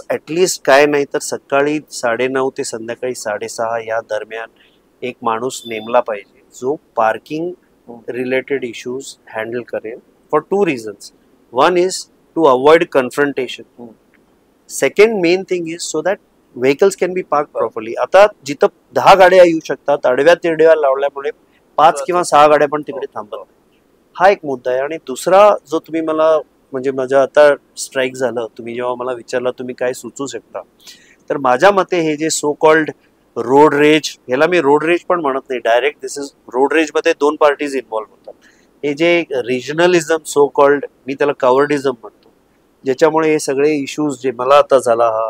B: ॲटलिस्ट काय नाही तर सकाळी 9:30 ते संध्याकाळी 6:30 या दरम्यान एक माणूस नेमला पाहिजे जो पार्किंग रिलेटेड इश्यूज हँडल करेल, for 2 reasons. One is to avoid confrontation. Second main thing is so that vehicles can be parked properly. आता जिथं 10 गाड्या येऊ शकतात, आडव्या तिरड्या लावल्यामुळे 5 किंवा 6 गाड्या पण तिकडे थांबतात. हा एक मुद्दा आहे. आणि दुसरा जो तुम्ही मला, म्हणजे माझ्या आता स्ट्राईक झालं, तुम्ही जेव्हा मला विचारलं तुम्ही काय सुचवू शकता, तर माझ्या मते हे जे सो कॉल्ड रोड रेज, ह्याला मी रोड रेज पण म्हणत नाही direct, this is road rage मध्ये 2 पार्टीज इन्व्हॉल्व्ह होतात. हे जे रिजनलिझम सो कॉल्ड, मी त्याला कवर्डिझम म्हणतो, ज्याच्यामुळे हे सगळे इश्यूज जे मला आता झाला हा,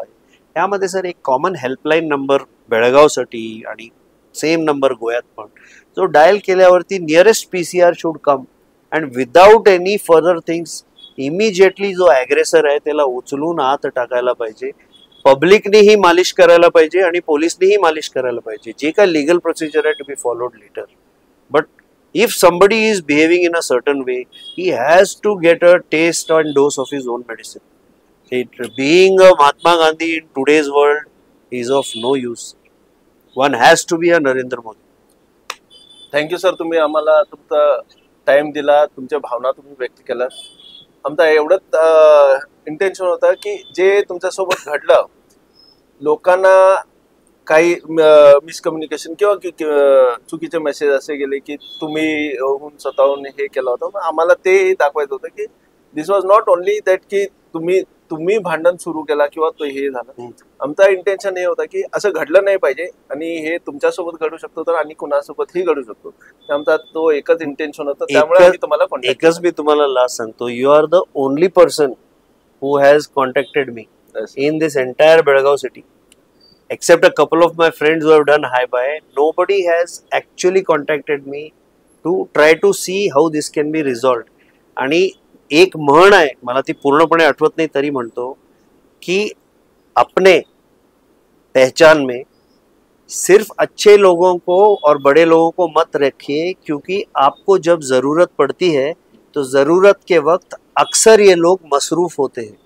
B: यामध्ये सर एक कॉमन हेल्पलाईन नंबर बेळगावसाठी आणि सेम नंबर गोव्यात पण, जो डायल केल्यावरती nearest PCR should come and without any further things immediately जो ॲग्रेसर आहे त्याला उचलून आत टाकायला पाहिजे. पब्लिकनीही मालिश करायला पाहिजे आणि पोलिसनीही मालिश करायला पाहिजे. जे काय लिगल प्रोसिजर आहे to be followed later. But if somebody is behaving in a certain way, he has to get a taste and dose of his own medicine. Being a Mahatma Gandhi in today's world is of no use. One has to be a Narendra Modi.
A: Thank you sir, तुम्ही आम्हाला तुमचा टाइम दिला, तुमच्या भावना तुम्ही व्यक्त केल्या. आमचा एवढंच इंटेन्शन होतं की जे तुमच्यासोबत घडलं, लोकांना काही मिसकम्युनिकेशन किंवा चुकीचे मेसेज असे गेले की तुम्ही स्वतःहून हे केलं होतं, आम्हाला ते दाखवायचं होतं की दिस वॉज नॉट ओनली दॅट की तुम्ही भांडण सुरू केला किंवा तो हे झालं. आमचा इंटेन्शन हे होता की असं घडलं नाही पाहिजे आणि हे तुमच्यासोबत घडू शकतो तर आणि कुणासोबतही घडू शकतो. आमचा तो एकच इंटेन्शन होतं, त्यामुळे आम्ही तुम्हाला कॉन्टॅक्ट.
B: एकच मी तुम्हाला लास्ट सांगतो, you are the only person who has contacted me in this entire Belgaum city. Except a couple of my friends who have done hi-bye, nobody has actually contacted me to try to see how this can be resolved. आणि एक म्हण आहे, मला ती पूर्णपणे आठवत नाही तरी म्हणतो की अपने पहचान में सिर्फ अच्छे लोगों को और बड़े लोगों को मत रखिए, क्योंकि आपको जब जरूरत पड़ती है तो जरूरत के वक्त अक्सर ये लोग मसरूफ होते हैं.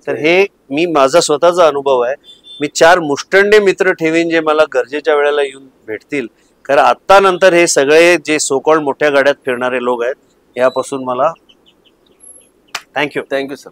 B: तर हे मी माझा स्वतःचा अनुभव आहे. मी 4 मुष्टंडे मित्र ठेवीन जे मला गरजेच्या वेळेला येऊन भेटतील. कारण आत्ता नंतर हे सगळे जे सोकॉल्ड मोठ्या गाड्यात फिरणारे लोक आहेत यापासून मला थँक्यू
A: सर.